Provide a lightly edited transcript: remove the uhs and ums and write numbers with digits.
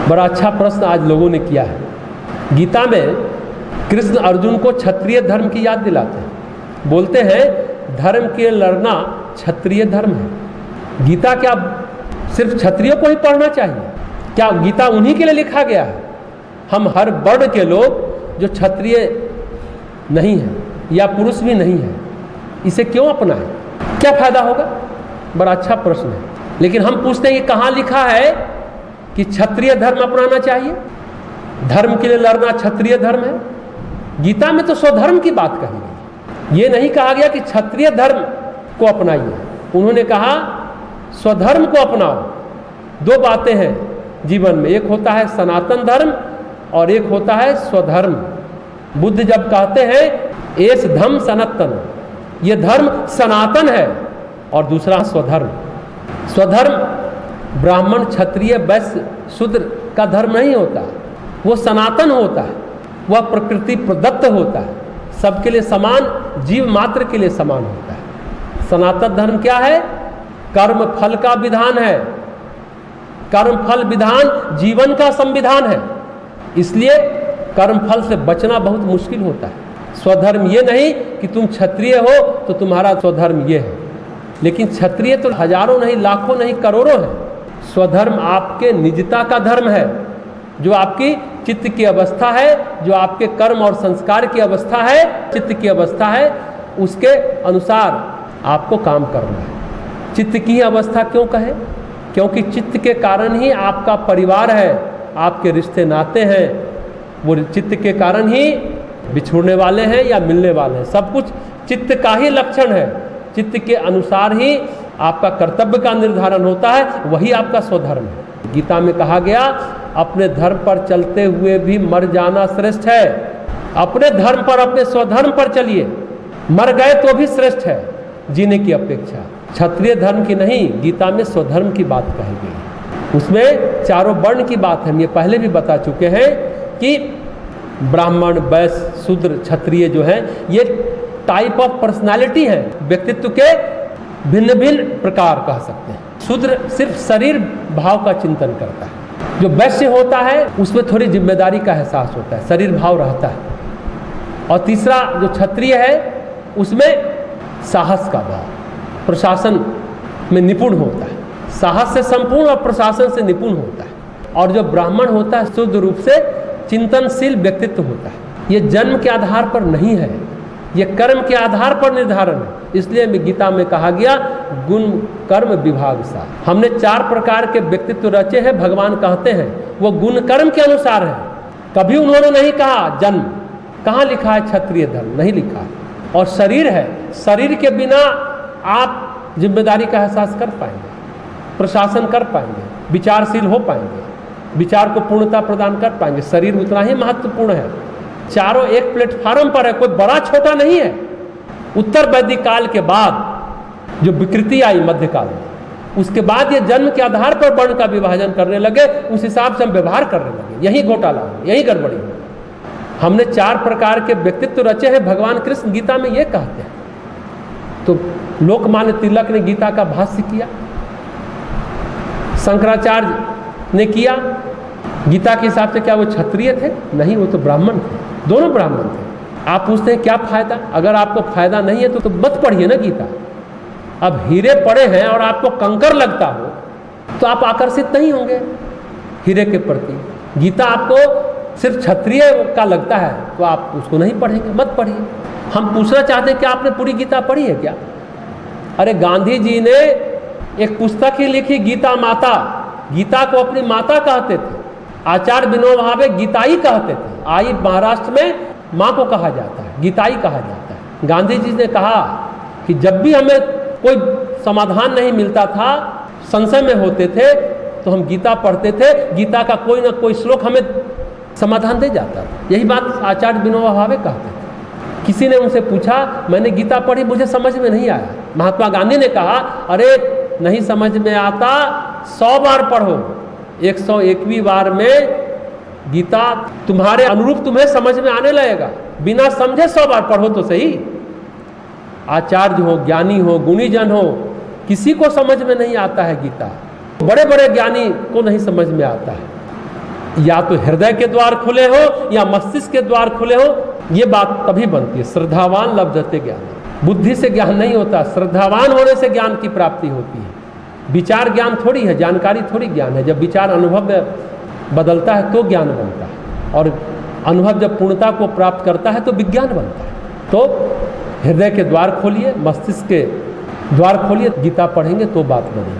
बड़ा अच्छा प्रश्न आज लोगों ने किया है। गीता में कृष्ण अर्जुन को क्षत्रिय धर्म की याद दिलाते हैं। बोलते हैं धर्म के लड़ना क्षत्रिय धर्म है। गीता क्या सिर्फ क्षत्रियों को ही पढ़ना चाहिए? क्या गीता उन्हीं के लिए लिखा गया है? हम हर वर्ण के लोग जो क्षत्रिय नहीं है या पुरुष भी नहीं है, इसे क्यों अपनाएं? क्या फायदा होगा? बड़ा अच्छा प्रश्न है। लेकिन हम पूछते हैं कि कहाँ लिखा है कि क्षत्रिय धर्म अपनाना चाहिए? धर्म के लिए लड़ना क्षत्रिय धर्म है? गीता में तो स्वधर्म की बात कही गई। ये नहीं कहा गया कि क्षत्रिय धर्म को अपनाइए। उन्होंने कहा स्वधर्म को अपनाओ। दो बातें हैं जीवन में, एक होता है सनातन धर्म और एक होता है स्वधर्म। बुद्ध जब कहते हैं एस धम्म सनातन, ये धर्म सनातन है, और दूसरा स्वधर्म। स्वधर्म ब्राह्मण क्षत्रिय वैश्य शूद्र का धर्म नहीं होता, वो सनातन होता है, वह प्रकृति प्रदत्त होता है, सबके लिए समान, जीव मात्र के लिए समान होता है। सनातन धर्म क्या है? कर्म फल का विधान है। कर्म फल विधान जीवन का संविधान है, इसलिए कर्म फल से बचना बहुत मुश्किल होता है। स्वधर्म ये नहीं कि तुम क्षत्रिय हो तो तुम्हारा स्वधर्म ये है, लेकिन क्षत्रिय तो हजारों नहीं, लाखों नहीं, करोड़ों है। स्वधर्म आपके निजता का धर्म है, जो आपकी चित्त की अवस्था है, जो आपके कर्म और संस्कार की अवस्था है, चित्त की अवस्था है, उसके अनुसार आपको काम करना है। चित्त की अवस्था क्यों कहे? क्योंकि चित्त के कारण ही आपका परिवार है, आपके रिश्ते नाते हैं, वो चित्त के कारण ही बिछुड़ने वाले हैं या मिलने वाले हैं। सब कुछ चित्त का ही लक्षण है। चित्त के अनुसार ही आपका कर्तव्य का निर्धारण होता है, वही आपका स्वधर्म है। गीता में कहा गया अपने धर्म पर चलते हुए भी मर जाना श्रेष्ठ है। अपने धर्म पर, अपने स्वधर्म पर चलिए, मर गए तो भी श्रेष्ठ है जीने की अपेक्षा। क्षत्रिय धर्म की नहीं, गीता में स्वधर्म की बात कही गई। उसमें चारों वर्ण की बात है। हम ये पहले भी बता चुके हैं कि ब्राह्मण वैश्य शूद्र क्षत्रिय जो हैं, ये टाइप ऑफ पर्सनालिटी हैं, व्यक्तित्व के भिन्न भिन्न प्रकार कह सकते हैं। शूद्र सिर्फ शरीर भाव का चिंतन करता है। जो वैश्य होता है उसमें थोड़ी जिम्मेदारी का एहसास होता है, शरीर भाव रहता है। और तीसरा जो क्षत्रिय है उसमें साहस का भाव, प्रशासन में निपुण होता है, साहस से संपूर्ण और प्रशासन से निपुण होता है। और जो ब्राह्मण होता है शुद्ध रूप से चिंतनशील व्यक्तित्व होता है। ये जन्म के आधार पर नहीं है, ये कर्म के आधार पर निर्धारण है। इसलिए गीता में कहा गया गुण कर्म विभाग सा। हमने 4 प्रकार के व्यक्तित्व रचे हैं, भगवान कहते हैं वो गुण कर्म के अनुसार है। कभी उन्होंने नहीं कहा जन्म। कहाँ लिखा है क्षत्रिय धर्म? नहीं लिखा है। और शरीर है, शरीर के बिना आप जिम्मेदारी का एहसास कर पाएंगे, प्रशासन कर पाएंगे, विचारशील हो पाएंगे, विचार को पूर्णता प्रदान कर पाएंगे। शरीर उतना ही महत्वपूर्ण है। चारों एक प्लेटफार्म पर है, कोई बड़ा छोटा नहीं है। उत्तर वैदिक काल के बाद जो विकृति आई मध्यकाल में, उसके बाद ये जन्म के आधार पर वर्ण का विभाजन करने लगे, उस हिसाब से हम व्यवहार करने लगे। यही घोटाला हो, यही गड़बड़ी हो। हमने 4 प्रकार के व्यक्तित्व रचे हैं, भगवान कृष्ण गीता में ये कहते हैं। तो लोकमान्य तिलक ने गीता का भाष्य किया, शंकराचार्य ने किया। गीता के हिसाब से क्या वो क्षत्रिय थे? नहीं, वो तो ब्राह्मण थे, दोनों ब्राह्मण थे। आप पूछते हैं क्या फायदा? अगर आपको फायदा नहीं है तो मत पढ़िए ना गीता। अब हीरे पड़े हैं और आपको कंकर लगता हो तो आप आकर्षित नहीं होंगे हीरे के प्रति। गीता आपको सिर्फ क्षत्रिय का लगता है तो आप उसको नहीं पढ़ेंगे, मत पढ़िए। हम पूछना चाहते हैं कि आपने पूरी गीता पढ़ी है क्या? अरे गांधी जी ने एक पुस्तक ही लिखी, गीता माता। गीता को अपनी माता कहते थे। आचार्य विनोबा भावे गीताई कहते थे। आई महाराष्ट्र में माँ को कहा जाता है, गीताई कहा जाता है। गांधी जी ने कहा कि जब भी हमें कोई समाधान नहीं मिलता था, संशय में होते थे, तो हम गीता पढ़ते थे। गीता का कोई ना कोई श्लोक हमें समाधान दे जाता था। यही बात आचार्य विनोबा भावे कहते थे। किसी ने उनसे पूछा, मैंने गीता पढ़ी, मुझे समझ में नहीं आया। महात्मा गांधी ने कहा, अरे नहीं समझ में आता, 100 बार पढ़ो, 101वीं बार में गीता तुम्हारे अनुरूप तुम्हें समझ में आने लगेगा। बिना समझे 100 बार पढ़ो तो सही। आचार्य हो, ज्ञानी हो, गुणीजन हो, किसी को समझ में नहीं आता है गीता। बड़े बड़े ज्ञानी को नहीं समझ में आता है। या तो हृदय के द्वार खुले हो या मस्तिष्क के द्वार खुले हो, ये बात तभी बनती है। श्रद्धावान लब्धते ज्ञान, बुद्धि से ज्ञान नहीं होता, श्रद्धावान होने से ज्ञान की प्राप्ति होती है। विचार ज्ञान थोड़ी है, जानकारी थोड़ी ज्ञान है। जब विचार अनुभव में बदलता है तो ज्ञान बनता है, और अनुभव जब पूर्णता को प्राप्त करता है तो विज्ञान बनता है। तो हृदय के द्वार खोलिए, मस्तिष्क के द्वार खोलिए, गीता पढ़ेंगे तो बात बनेगी।